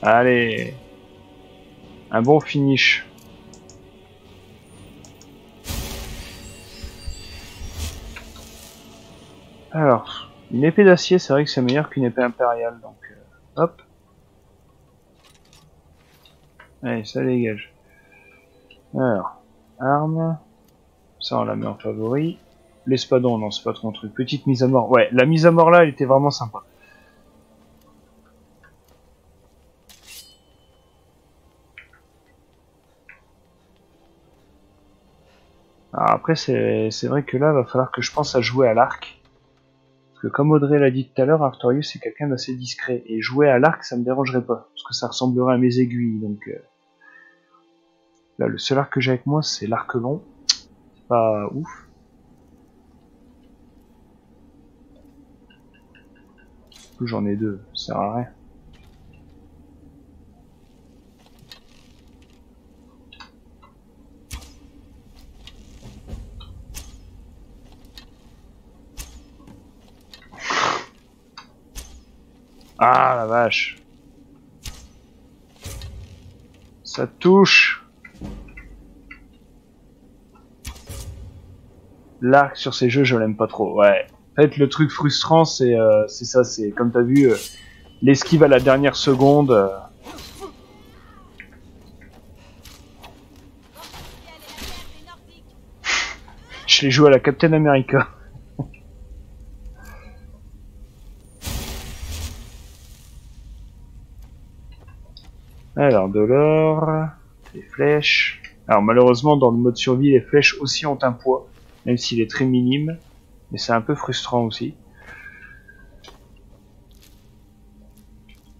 Allez, un bon finish. Alors, une épée d'acier, c'est vrai que c'est meilleur qu'une épée impériale, donc hop. Allez, ça dégage. Alors, arme, ça on la met en favori. L'espadon, non, c'est pas trop un truc. Petite mise à mort. Ouais, la mise à mort là, elle était vraiment sympa. Alors après, c'est vrai que là, va falloir que je pense à jouer à l'arc. Parce que comme Audrey l'a dit tout à l'heure, Artorius c'est quelqu'un d'assez discret. Et jouer à l'arc, ça me dérangerait pas. Parce que ça ressemblerait à mes aiguilles. Donc là, le seul arc que j'ai avec moi, c'est l'arc long. C'est pas ouf. J'en ai deux, ça sert à rien. Ah la vache. Ça touche. L'arc sur ces jeux, je l'aime pas trop. Ouais. En fait, le truc frustrant, c'est ça. C'est comme t'as vu, l'esquive à la dernière seconde. Je l'ai joué à la Captain America. Alors, de l'or, des flèches. Alors, malheureusement, dans le mode survie, les flèches aussi ont un poids, même s'il est très minime. Mais c'est un peu frustrant aussi.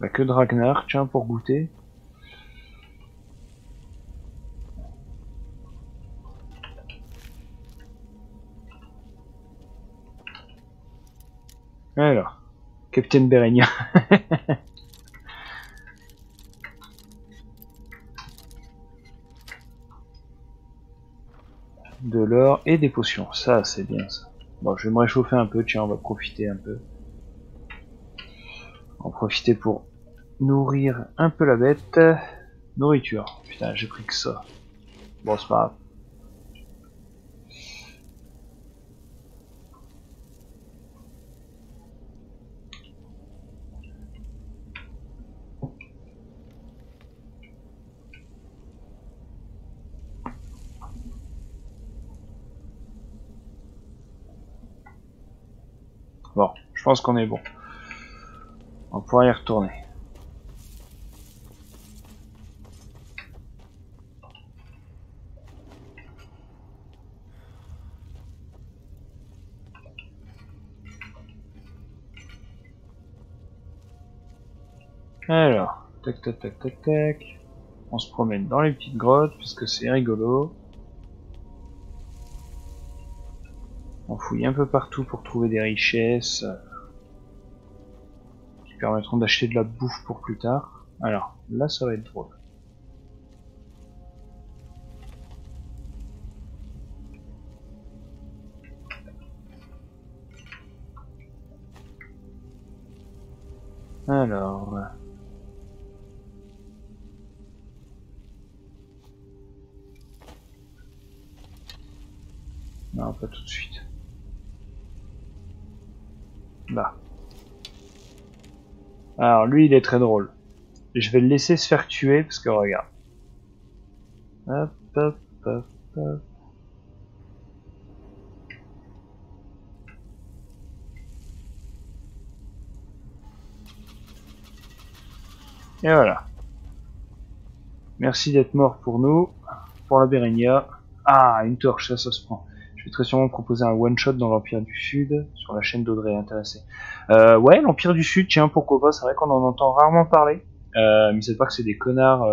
Bah, que de Ragnar, tiens, pour goûter. Alors, Captain Berenia. De l'or et des potions. Ça, c'est bien ça. Bon, je vais me réchauffer un peu, tiens, on va profiter un peu. On va profiter pour nourrir un peu la bête. Nourriture. Putain, j'ai pris que ça. Bon, c'est pas grave. Bon, je pense qu'on est bon. On va pouvoir y retourner. Alors, tac tac tac tac tac. On se promène dans les petites grottes puisque c'est rigolo. On fouille un peu partout pour trouver des richesses qui permettront d'acheter de la bouffe pour plus tard. Alors, là ça va être drôle. Alors... Non, pas tout de suite. Là. Alors lui il est très drôle. Je vais le laisser se faire tuer parce que regarde. Hop, hop, hop, hop. Et voilà. Merci d'être mort pour nous. Pour la Berenia. Ah, une torche, ça se prend. Je vais très sûrement proposer un one-shot dans l'Empire du Sud, sur la chaîne d'Audrey intéressée. Ouais, l'Empire du Sud, tiens, pourquoi pas, c'est vrai qu'on en entend rarement parler. Mais c'est pas que c'est des connards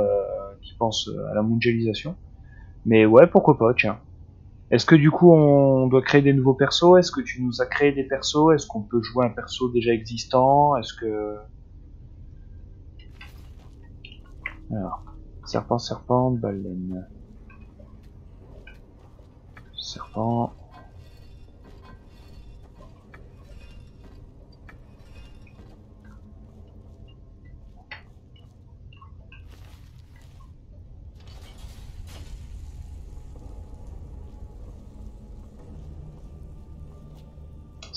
qui pensent à la mondialisation. Mais ouais, pourquoi pas, tiens. Est-ce que du coup on doit créer des nouveaux persos? Est-ce que tu nous as créé des persos? Est-ce qu'on peut jouer un perso déjà existant? Est-ce que... Alors, serpent, serpent, baleine. Serpent...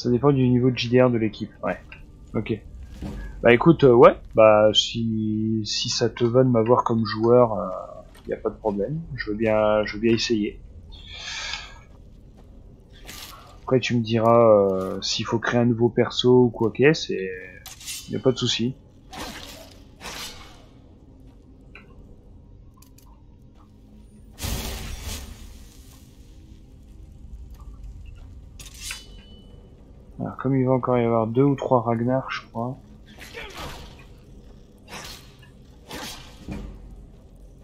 Ça dépend du niveau de JDR de l'équipe. Ouais. Ok. Bah écoute, ouais. Bah si ça te va de m'avoir comme joueur, y a pas de problème. Je veux bien essayer. Après tu me diras s'il faut créer un nouveau perso ou quoi qu'est-ce, et y a pas de souci. Alors comme il va encore y avoir 2 ou 3 Ragnar, je crois.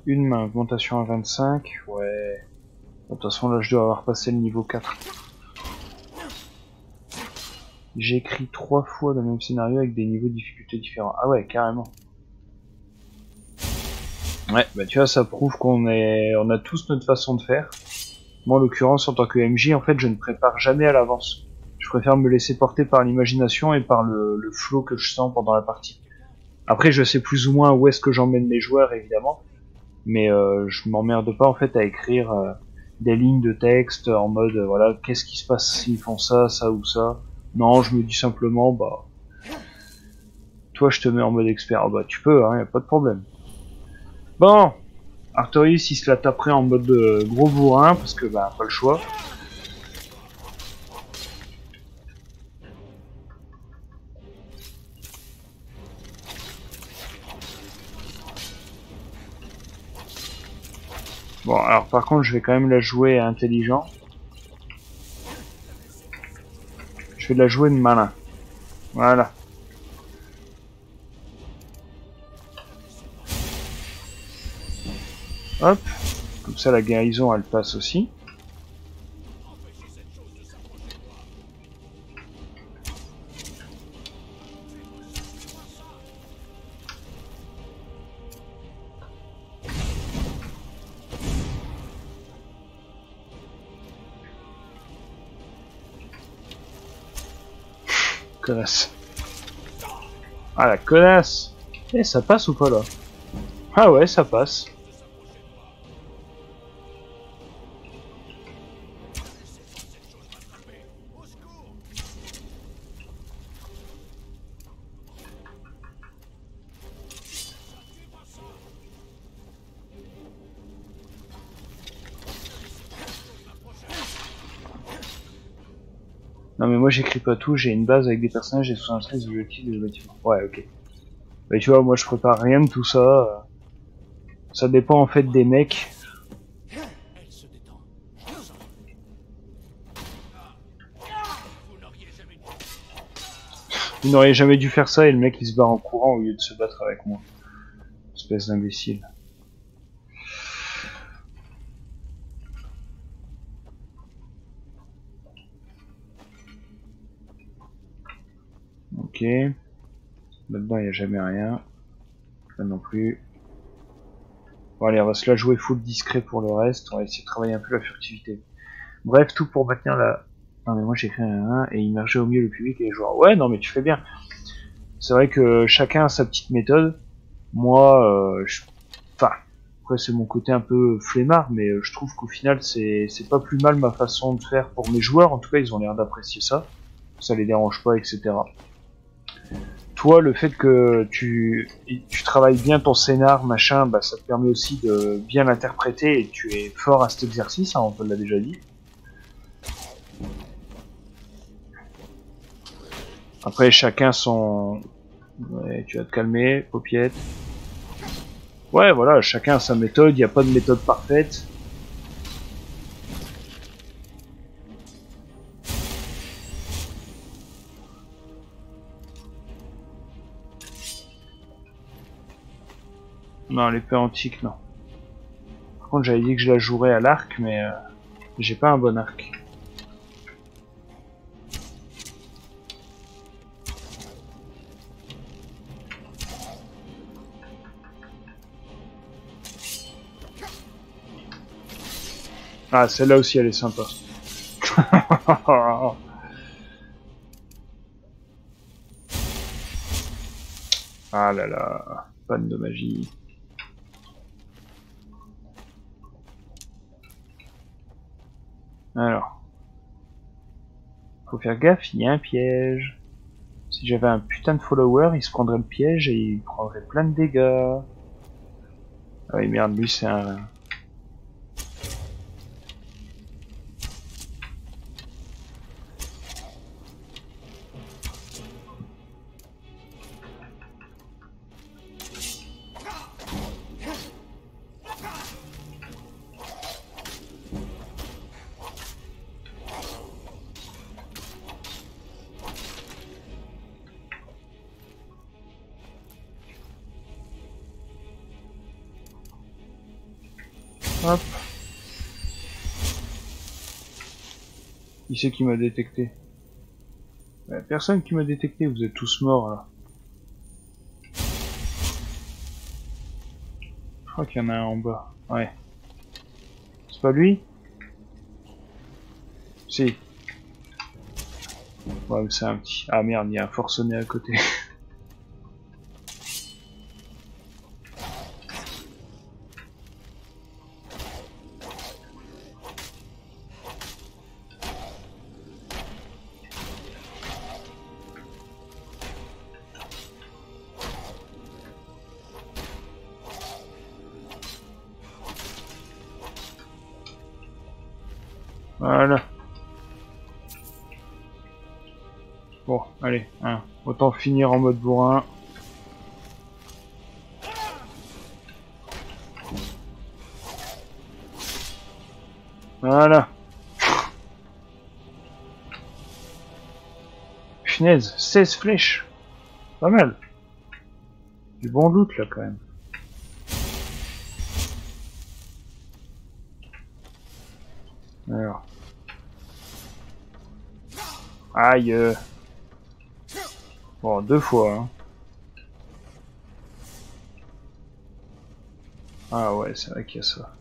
Une main, augmentation à 25, ouais. De toute façon là je dois avoir passé le niveau 4. J'ai écrit 3 fois le même scénario avec des niveaux de difficulté différents. Ah ouais, carrément. Ouais, bah tu vois, ça prouve on a tous notre façon de faire. Moi, en l'occurrence, en tant que MJ, en fait, je ne prépare jamais à l'avance. Je préfère me laisser porter par l'imagination et par le flow que je sens pendant la partie. Après, je sais plus ou moins où est-ce que j'emmène mes joueurs, évidemment, mais je m'emmerde pas en fait à écrire des lignes de texte en mode voilà, qu'est-ce qui se passe s'ils font ça, ça ou ça. Non, je me dis simplement, bah, toi, je te mets en mode expert. Ah bah, tu peux, hein, y a pas de problème. Bon, Artorius, il se la taperait en mode gros bourrin, parce que, bah, pas le choix. Bon, alors par contre, je vais quand même la jouer intelligent. Je vais la jouer de malin. Voilà. Hop. Comme ça, la guérison, elle passe aussi. Connasse. Ah, la connasse. Eh, ça passe ou pas, là? Ah ouais, ça passe. Non mais moi j'écris pas tout, j'ai une base avec des personnages et 73 objectifs des bâtiments. Ouais, ok. Bah tu vois, moi je prépare rien de tout ça. Ça dépend en fait des mecs. Vous n'auriez jamais dû faire ça et le mec il se barre en courant au lieu de se battre avec moi. Espèce d'imbécile. Ok. Là-dedans il n'y a jamais rien. Là non plus. Bon allez, on va se la jouer full discret pour le reste. On va essayer de travailler un peu la furtivité. Bref, tout pour maintenir la... Non mais moi j'ai écrit un 1 et immerger au mieux le public et les joueurs. Ouais, non mais tu fais bien. C'est vrai que chacun a sa petite méthode. Moi, enfin, après c'est mon côté un peu flemmard, mais je trouve qu'au final c'est pas plus mal ma façon de faire pour mes joueurs. En tout cas, ils ont l'air d'apprécier ça. Ça les dérange pas, etc. Toi, le fait que tu travailles bien ton scénar, machin, bah ça te permet aussi de bien l'interpréter et tu es fort à cet exercice, hein, on te l'a déjà dit. Après, chacun son... Ouais, tu vas te calmer, paupiette. Ouais, voilà, chacun a sa méthode, il n'y a pas de méthode parfaite. Non, l'épée antique, non. Par contre, j'avais dit que je la jouerais à l'arc, mais j'ai pas un bon arc. Ah, celle-là aussi, elle est sympa. Ah là là, panne de magie. Alors. Faut faire gaffe, il y a un piège. Si j'avais un putain de follower, il se prendrait le piège et il prendrait plein de dégâts. Ah oui, merde, lui c'est un... Hop. Qui c'est qui m'a détecté? Personne qui m'a détecté, vous êtes tous morts là. Je crois qu'il y en a un en bas. Ouais. C'est pas lui? Si. Ouais, mais c'est un petit... Ah merde, il y a un forcené à côté. Voilà. Bon, allez, hein. Autant finir en mode bourrin. Voilà. Punaise, 16 flèches. Pas mal. Du bon loot là quand même. Alors. Aïe. Bon, 2 fois. Hein. Ah ouais, c'est vrai qu'il y a ça.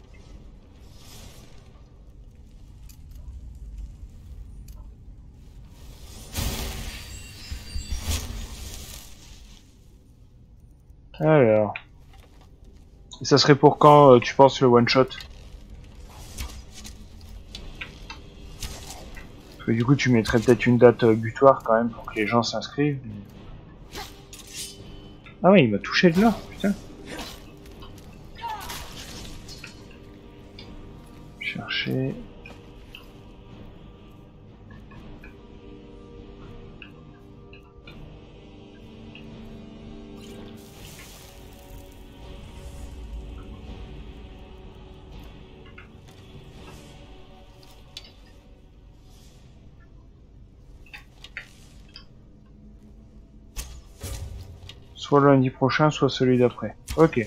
Alors. Et ça serait pour quand tu penses le one shot? Parce que du coup tu mettrais peut-être une date butoir quand même pour que les gens s'inscrivent. Ah ouais, il m'a touché de là, putain. Chercher. Soit lundi prochain, soit celui d'après. Ok.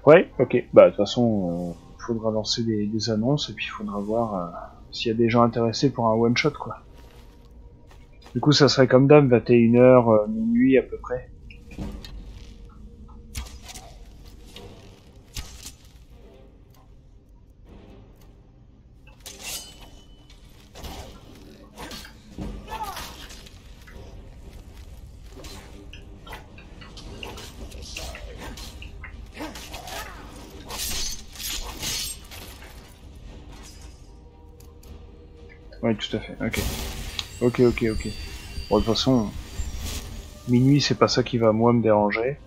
Ouais, ok. Bah de toute façon, faudra lancer des annonces et puis il faudra voir s'il y a des gens intéressés pour un one shot quoi. Du coup ça serait comme d'hab, 21h, minuit à peu près. Ouais, tout à fait, ok. Ok. Bon, de toute façon, minuit, c'est pas ça qui va, moi, me déranger. De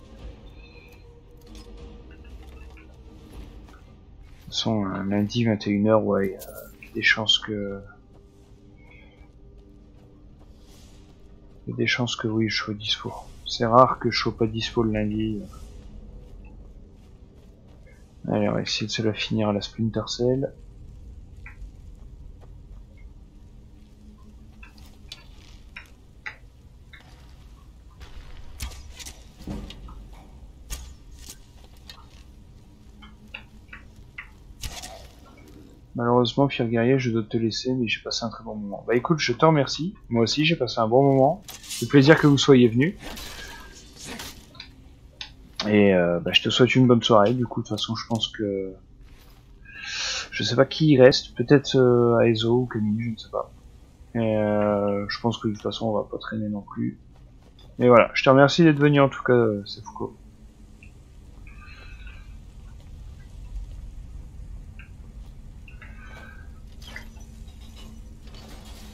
toute façon, lundi, 21h, ouais, il y a des chances que... Il y a des chances que, oui, je sois dispo. C'est rare que je sois pas dispo le lundi. Allez, on va essayer de se la finir à la Splinter Cell. Malheureusement, Pierre Guerrier, je dois te laisser, mais j'ai passé un très bon moment. Bah écoute, je te remercie. Moi aussi, j'ai passé un bon moment. C'est plaisir que vous soyez venus. Et bah, je te souhaite une bonne soirée. Du coup, de toute façon, je pense que... Je sais pas qui y reste. Peut-être Aizo ou Camille, je ne sais pas. Et je pense que de toute façon, on va pas traîner non plus. Mais voilà, je te remercie d'être venu en tout cas, c'est Foucault.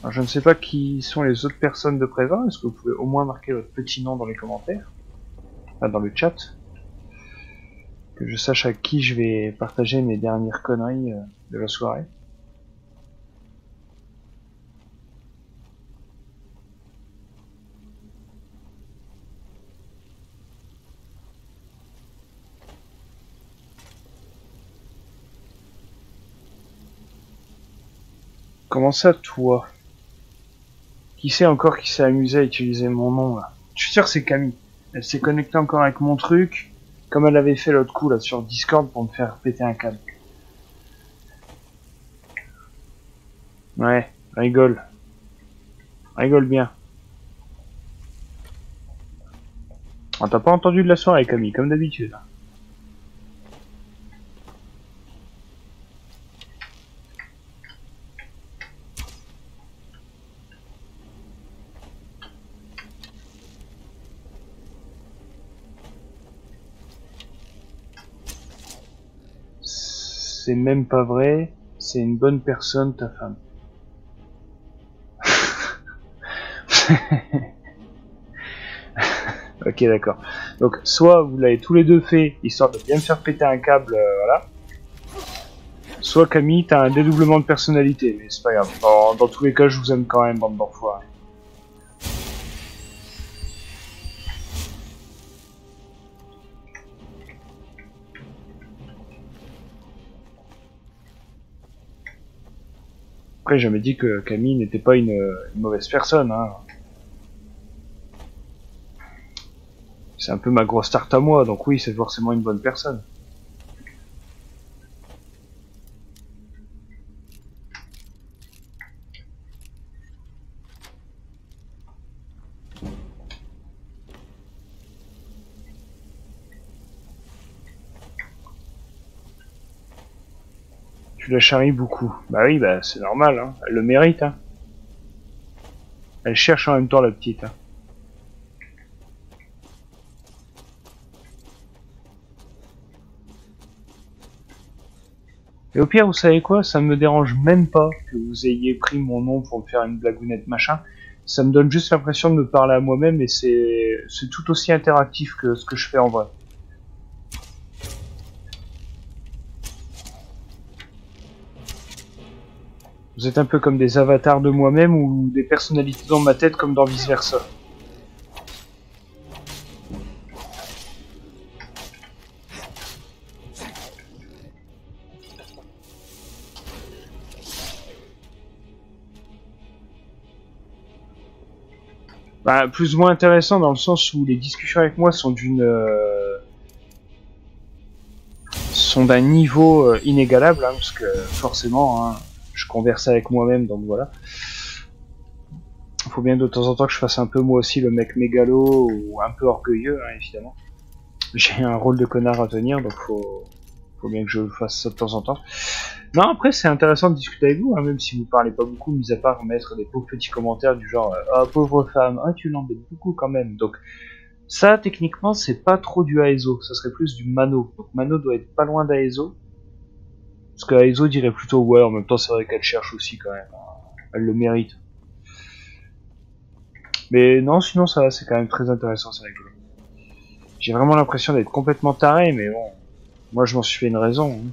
Alors, je ne sais pas qui sont les autres personnes de présent. Est-ce que vous pouvez au moins marquer votre petit nom dans les commentaires, enfin, dans le chat, que je sache à qui je vais partager mes dernières conneries de la soirée. Comment ça, toi? Qui c'est encore qui s'est amusé à utiliser mon nom, là? Je suis sûr que c'est Camille. Elle s'est connectée encore avec mon truc, comme elle avait fait l'autre coup, là, sur Discord, pour me faire péter un câble. Ouais, rigole. Rigole bien. Ah, t'as pas entendu de la soirée, Camille, comme d'habitude. C'est même pas vrai. C'est une bonne personne, ta femme. Ok, d'accord. Donc, soit vous l'avez tous les deux fait, histoire de bien me faire péter un câble, voilà. Soit Camille, t'as un dédoublement de personnalité, mais c'est pas grave. Dans tous les cas, je vous aime quand même, bande d'enfoirés. Après, j'ai jamais dit que Camille n'était pas une mauvaise personne, hein. C'est un peu ma grosse tarte à moi, donc oui, c'est forcément une bonne personne. Tu la charries beaucoup. Bah oui, bah c'est normal, hein. Elle le mérite, hein. Elle cherche en même temps la petite, hein. Et au pire, vous savez quoi? Ça me dérange même pas que vous ayez pris mon nom pour me faire une blagounette machin. Ça me donne juste l'impression de me parler à moi-même et c'est tout aussi interactif que ce que je fais en vrai. Vous êtes un peu comme des avatars de moi-même ou des personnalités dans ma tête comme dans Vice Versa. Bah, plus ou moins intéressant dans le sens où les discussions avec moi sont sont d'un niveau inégalable, hein, parce que forcément, hein, je converse avec moi-même, donc voilà. Il faut bien de temps en temps que je fasse un peu moi aussi le mec mégalo ou un peu orgueilleux, hein, évidemment. J'ai un rôle de connard à tenir, donc faut bien que je fasse ça de temps en temps. Non, après, c'est intéressant de discuter avec vous, hein, même si vous parlez pas beaucoup, mis à part mettre des pauvres petits commentaires du genre ah, pauvre femme, ah, tu l'embêtes beaucoup quand même. Donc, ça, techniquement, c'est pas trop du Aeso, ça serait plus du Mano. Donc, Mano doit être pas loin d'Aeso. Parce que Aeso dirait plutôt ouais, en même temps, c'est vrai qu'elle cherche aussi quand même. Elle le mérite. Mais non, sinon, ça, c'est quand même très intéressant, c'est rigolo. J'ai vraiment l'impression d'être complètement taré, mais bon, moi, je m'en suis fait une raison. Hein.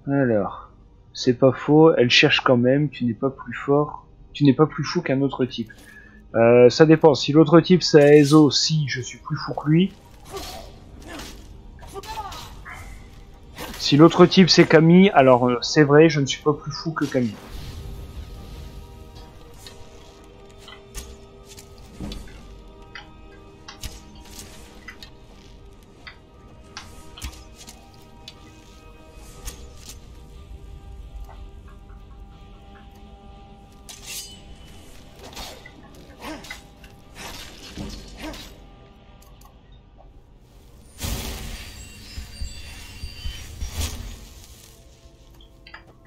Alors, c'est pas faux, elle cherche quand même, tu n'es pas plus fort, tu n'es pas plus fou qu'un autre type. Ça dépend, si l'autre type c'est Aeso, si je suis plus fou que lui. Si l'autre type c'est Camille, alors c'est vrai, je ne suis pas plus fou que Camille.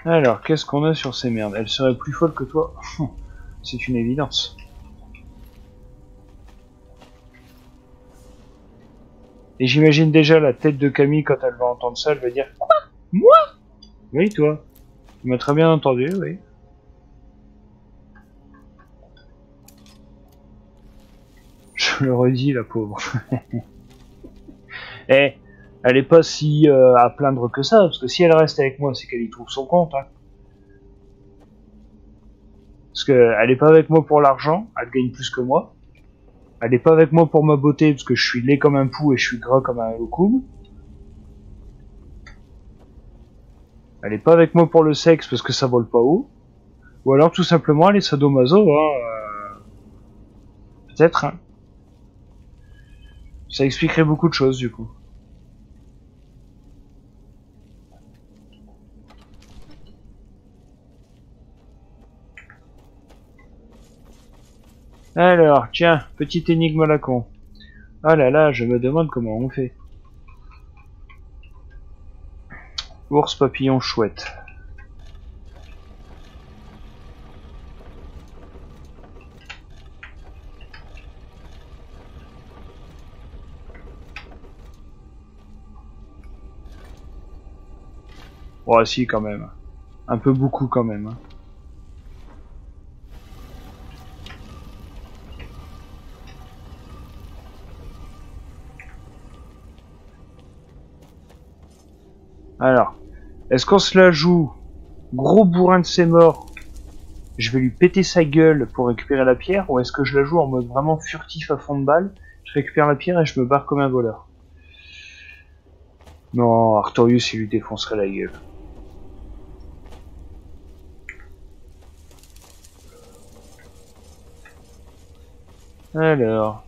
Alors, qu'est-ce qu'on a sur ces merdes? Elle serait plus folle que toi. C'est une évidence. Et j'imagine déjà la tête de Camille quand elle va entendre ça, elle va dire quoi? Moi? Oui, toi. Tu m'as très bien entendu, oui. Je le redis, la pauvre. Eh, elle est pas si à plaindre que ça, parce que si elle reste avec moi, c'est qu'elle y trouve son compte. Hein. Parce qu'elle est pas avec moi pour l'argent, elle gagne plus que moi. Elle est pas avec moi pour ma beauté, parce que je suis laid comme un pou et je suis gras comme un loukoum. Elle est pas avec moi pour le sexe, parce que ça vole pas haut. Ou alors tout simplement elle est sadomaso, hein. Peut-être, hein. Ça expliquerait beaucoup de choses, du coup. Alors, tiens, petite énigme à la con. Ah là là, je me demande comment on fait. Ours, papillon, chouette. Oh si, quand même. Un peu beaucoup, quand même. Hein. Alors, est-ce qu'on se la joue gros bourrin de ses morts, je vais lui péter sa gueule pour récupérer la pierre, ou est-ce que je la joue en mode vraiment furtif à fond de balle, je récupère la pierre et je me barre comme un voleur? Non, Artorius il lui défoncerait la gueule. Alors,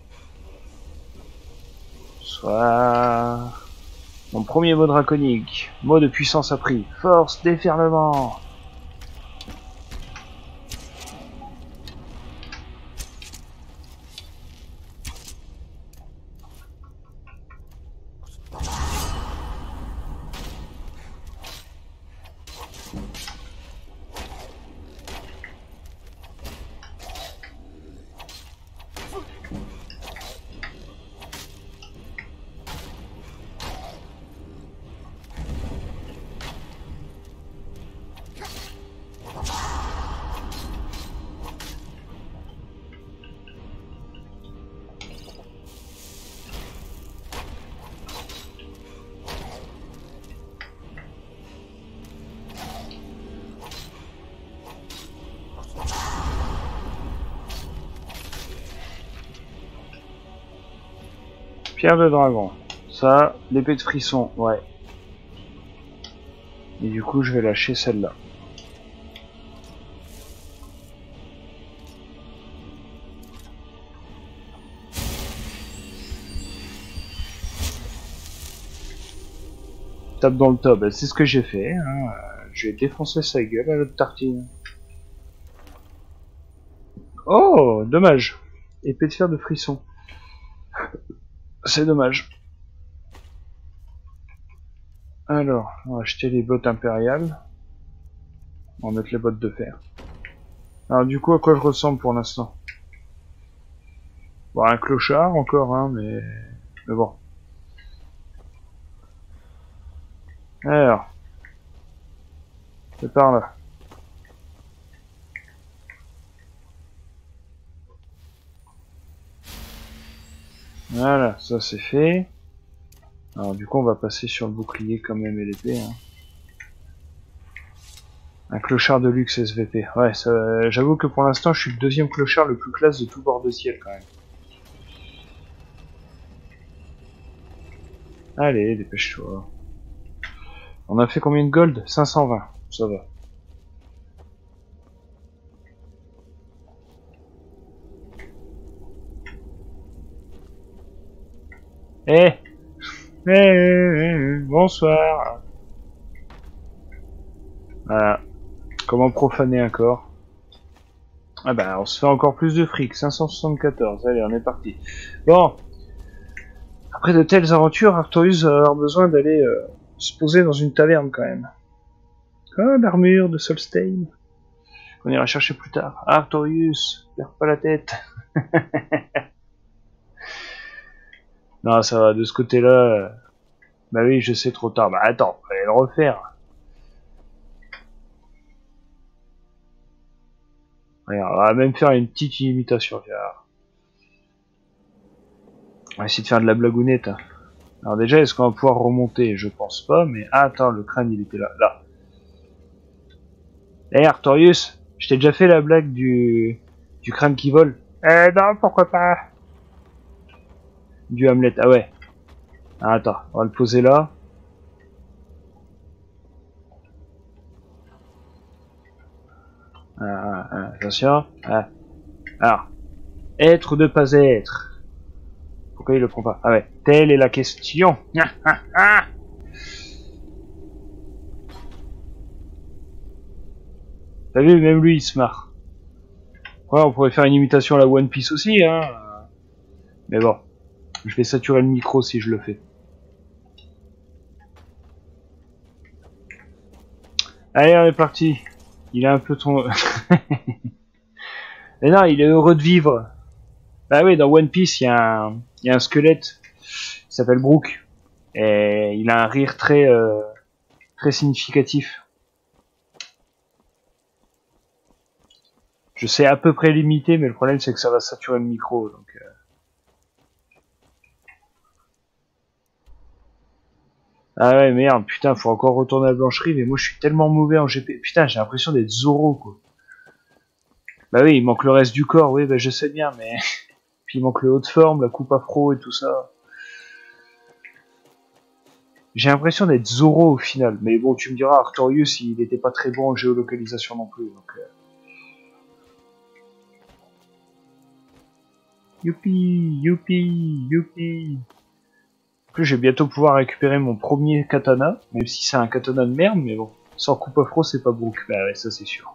soit mon premier mot draconique, mot de puissance appris, force déferlement. Pierre de dragon. Ça, l'épée de frisson, ouais. Et du coup, je vais lâcher celle-là. Tape dans le top, c'est ce que j'ai fait. Hein. Je vais défoncer sa gueule à l'autre tartine. Oh, dommage. Épée de fer de frisson. C'est dommage. Alors, on va acheter les bottes impériales. On va mettre les bottes de fer. Alors du coup, à quoi je ressemble pour l'instant? Bon, un clochard encore, hein, mais bon. Alors, c'est par là. Voilà, ça c'est fait. Alors du coup, on va passer sur le bouclier quand même et l'épée. Hein. Un clochard de luxe SVP. Ouais, j'avoue que pour l'instant, je suis le deuxième clochard le plus classe de tout bord de ciel quand même. Allez, dépêche-toi. On a fait combien de gold? 520, ça va. Eh bonsoir. Voilà. Comment profaner un corps? Ah bah, on se fait encore plus de fric. 574. Allez, on est parti. Bon. Après de telles aventures, Artorius va avoir besoin d'aller se poser dans une taverne quand même. Ah, l'armure de Solstheim. On ira chercher plus tard. Artorius, perds pas la tête. Non, ça va, de ce côté-là... Bah oui, je sais trop tard. Bah attends, fallait le refaire. Regarde, on va même faire une petite imitation. On va essayer de faire de la blagounette. Hein. Alors déjà, est-ce qu'on va pouvoir remonter? Je pense pas, mais... Ah, attends, le crâne, il était là. Là. Hé, Artorius, je t'ai déjà fait la blague du crâne qui vole. Non, pourquoi pas? Du Hamlet, ah ouais. Ah, attends, on va le poser là. Attention. Alors, être ou ne pas être? Pourquoi il le prend pas? Ah ouais, telle est la question. T'as vu, même lui il se marre. Ouais, on pourrait faire une imitation à la One Piece aussi, hein. Mais bon, je vais saturer le micro si je le fais. Allez, on est parti. Il a un peu ton... Mais non, il est heureux de vivre. Bah oui, dans One Piece, il y a un squelette qui s'appelle Brook. Et il a un rire très significatif. Je sais à peu près l'imiter, mais le problème c'est que ça va saturer le micro. Donc, Ah ouais, merde, putain, faut encore retourner à la blancherie, mais moi je suis tellement mauvais en GP. Putain, j'ai l'impression d'être Zoro, quoi. Bah oui, il manque le reste du corps, oui, bah je sais bien, mais... Puis il manque le haut de forme, la coupe afro et tout ça. J'ai l'impression d'être Zoro au final. Mais bon, tu me diras, Artorius, il n'était pas très bon en géolocalisation non plus. Donc, Youpi, youpi, youpi. En plus, je vais bientôt pouvoir récupérer mon premier katana, même si c'est un katana de merde, mais bon. Sans coupe afro, c'est pas Brook. Bah ouais, ça c'est sûr.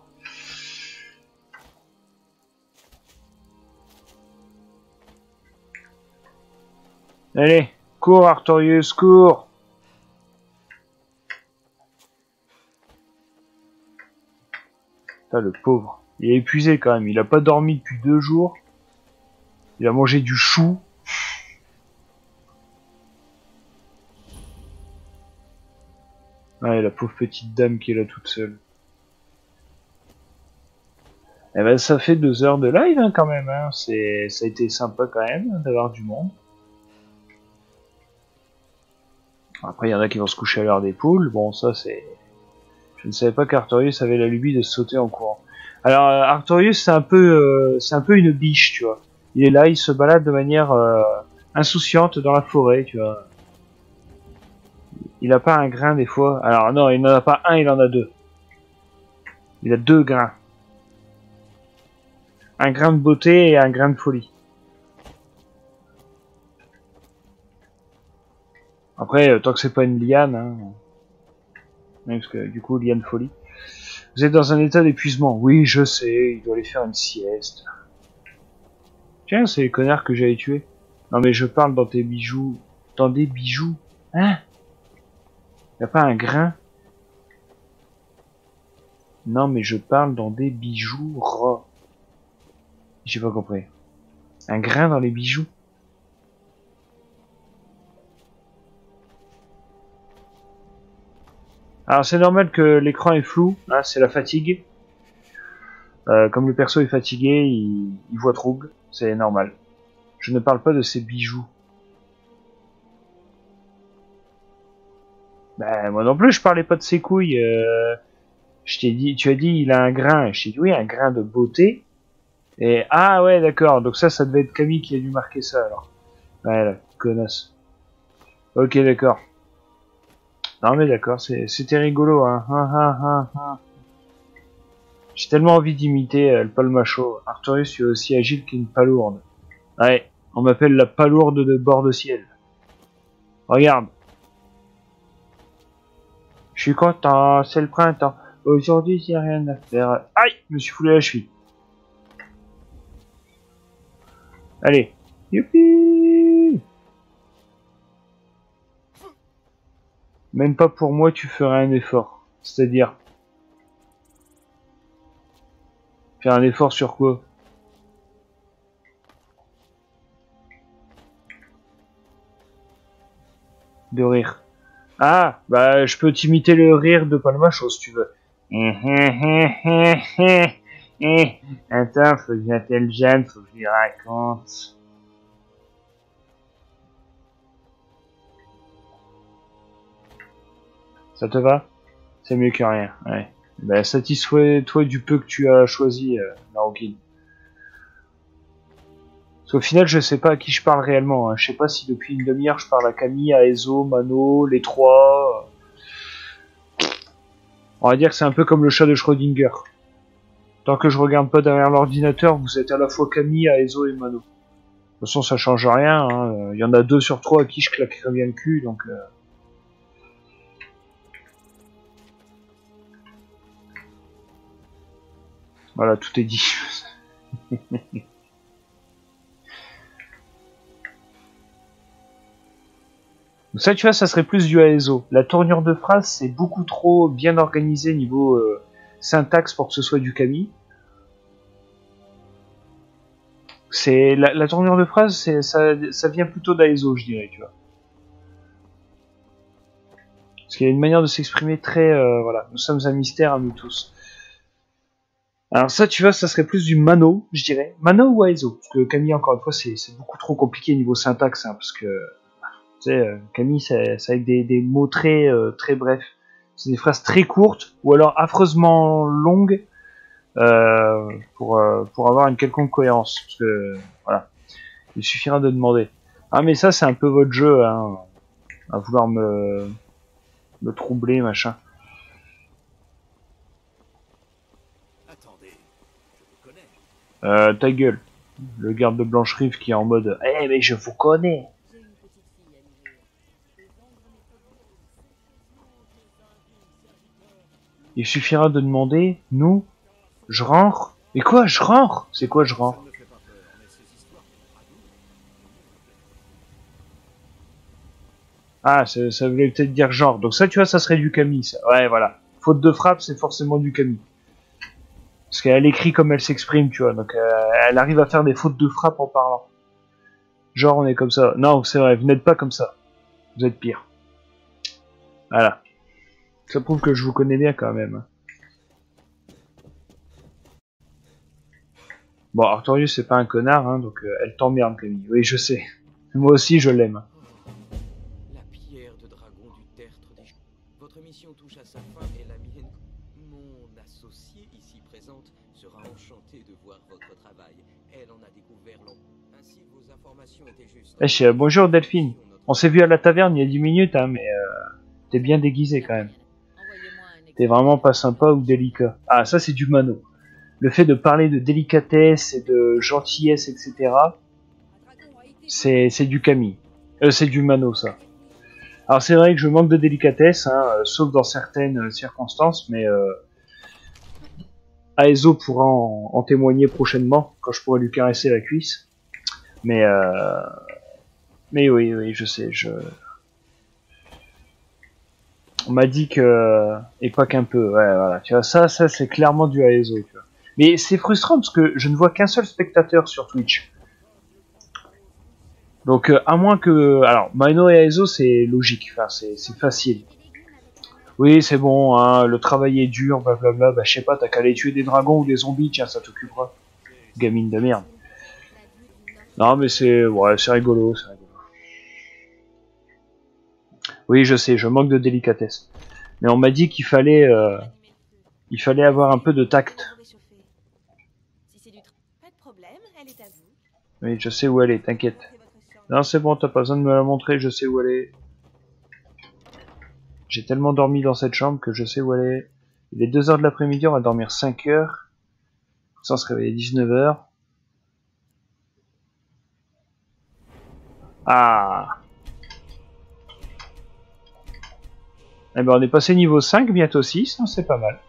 Allez, cours Artorius, cours. Putain, le pauvre. Il est épuisé quand même, il a pas dormi depuis 2 jours. Il a mangé du chou. Ouais, la pauvre petite dame qui est là toute seule. Eh ben, ça fait 2 heures de live hein, quand même. Hein. Ça a été sympa quand même d'avoir du monde. Après, il y en a qui vont se coucher à l'heure des poules. Bon, ça c'est... Je ne savais pas qu'Artorius avait la lubie de sauter en courant. Alors, Artorius, c'est un peu une biche, tu vois. Il est là, il se balade de manière insouciante dans la forêt, tu vois. Il a pas un grain des fois. Alors non, il n'en a pas un, il en a 2. Il a 2 grains. Un grain de beauté et un grain de folie. Après, tant que c'est pas une liane, hein. Oui, parce que du coup, liane folie. Vous êtes dans un état d'épuisement. Oui, je sais, il doit aller faire une sieste. Tiens, c'est les connards que j'avais tués. Non mais je parle dans tes bijoux. Dans des bijoux. Hein? Y'a pas un grain? Non mais je parle dans des bijoux ras. J'ai pas compris. Un grain dans les bijoux? Alors c'est normal que l'écran est flou, hein, c'est la fatigue. Comme le perso est fatigué, il voit trouble, c'est normal. Je ne parle pas de ces bijoux. Ben moi non plus je parlais pas de ses couilles. Je t'ai dit, tu as dit il a un grain. Je t'ai dit oui, un grain de beauté. Et ah ouais d'accord, donc ça devait être Camille qui a dû marquer ça alors. Ouais la connasse. Ok d'accord. Non mais d'accord, c'était rigolo hein. J'ai tellement envie d'imiter le palmacho. Artorius, tu es aussi agile qu'une palourde. Ouais, on m'appelle la palourde de bord de ciel. Regarde. Je suis content, c'est le printemps. Aujourd'hui, j'ai rien à faire. Aïe, je me suis foulé la cheville. Allez. Youpi! Même pas pour moi, tu ferais un effort. C'est-à-dire, Faire un effort sur quoi? De rire. Ah, bah je peux t'imiter le rire de Palmacho si tu veux. Attends, faut que j'appelle Jeanne, faut que je lui raconte. Ça te va? C'est mieux que rien, ouais. Bah satisfais-toi du peu que tu as choisi, Naoki. Parce qu'au final, je sais pas à qui je parle réellement. Hein. Je sais pas si depuis une demi-heure je parle à Camille, à Ezo, Mano, les trois. On va dire que c'est un peu comme le chat de Schrödinger. Tant que je regarde pas derrière l'ordinateur, vous êtes à la fois Camille, Aezo et Mano. De toute façon, ça change rien. Hein. Il y en a 2 sur 3 à qui je claquerai bien le cul, donc... Voilà, tout est dit. Donc ça, tu vois, ça serait plus du Aezo. La tournure de phrase, c'est beaucoup trop bien organisé niveau syntaxe pour que ce soit du Camille. C'est la tournure de phrase, ça vient plutôt d'Aezo, je dirais, tu vois. Parce qu'il y a une manière de s'exprimer très... voilà, nous sommes un mystère à nous tous. Alors ça, tu vois, ça serait plus du Mano, je dirais. Mano ou Aezo. Parce que Camille, encore une fois, c'est beaucoup trop compliqué niveau syntaxe, hein, parce que... Tu sais, Camille, c'est avec des mots très, très brefs. C'est des phrases très courtes, ou alors affreusement longues, pour avoir une quelconque cohérence. Parce que, voilà, il suffira de demander. Ah, mais ça, c'est un peu votre jeu, hein, à vouloir me troubler, machin. Attendez, je vous connais. Ta gueule. Le garde de Blanche-Rive qui est en mode « Eh, mais je vous connais !» Il suffira de demander « Nous, je rentre ?» Et quoi, je rentre? C'est quoi, je rentre? Ça ne me fait pas peur, mais ces histoires Ah, ça voulait peut-être dire genre. Donc ça, tu vois, ça serait du Camille, ça. Ouais, voilà. Faute de frappe, c'est forcément du Camille. Parce qu'elle écrit comme elle s'exprime, tu vois. Donc elle arrive à faire des fautes de frappe en parlant. Genre, on est comme ça. Non, c'est vrai, vous n'êtes pas comme ça. Vous êtes pire. Voilà. Ça prouve que je vous connais bien quand même. Bon, Artorius, c'est pas un connard, hein, donc elle t'emmerde, Camille. Oui, je sais. Moi aussi, je l'aime. La pierre de dragon du tertre des... Votre mission touche à sa fin et la mienne... Mon associée ici présente sera enchantée de voir votre travail. Elle en a découvert long. Ainsi, vos informations étaient justes. Bonjour, Delphine. On s'est vu à la taverne il y a 10 minutes, hein, mais t'es bien déguisé quand même. T'es vraiment pas sympa ou délicat. Ah, ça, c'est du Mano. Le fait de parler de délicatesse et de gentillesse, etc., c'est du Camille. C'est du Mano, ça. Alors c'est vrai que je manque de délicatesse, hein, sauf dans certaines circonstances, mais Aezo pourra en témoigner prochainement, quand je pourrai lui caresser la cuisse. Mais oui, je sais, on m'a dit que... Et pas qu'un peu, ouais, voilà. Tu vois, ça c'est clairement du Aezo, tu vois. Mais c'est frustrant parce que je ne vois qu'un seul spectateur sur Twitch. Donc à moins que... Alors, Mano et Aezo, c'est logique, enfin, c'est facile. Oui, c'est bon, hein, le travail est dur, blablabla, bah je sais pas, t'as qu'à aller tuer des dragons ou des zombies, tiens, ça t'occupera. Gamine de merde. Non, mais c'est... Ouais, c'est rigolo, c'est rigolo. Oui, je sais, je manque de délicatesse. Mais on m'a dit qu'il fallait... il fallait avoir un peu de tact. Oui, je sais où elle est, t'inquiète. Non, c'est bon, t'as pas besoin de me la montrer, je sais où elle est. J'ai tellement dormi dans cette chambre que je sais où elle est. Il est 2h de l'après-midi, on va dormir 5 heures. Sans se réveiller 19h. Ah. Eh ben on est passé niveau 5, bientôt 6, hein, c'est pas mal.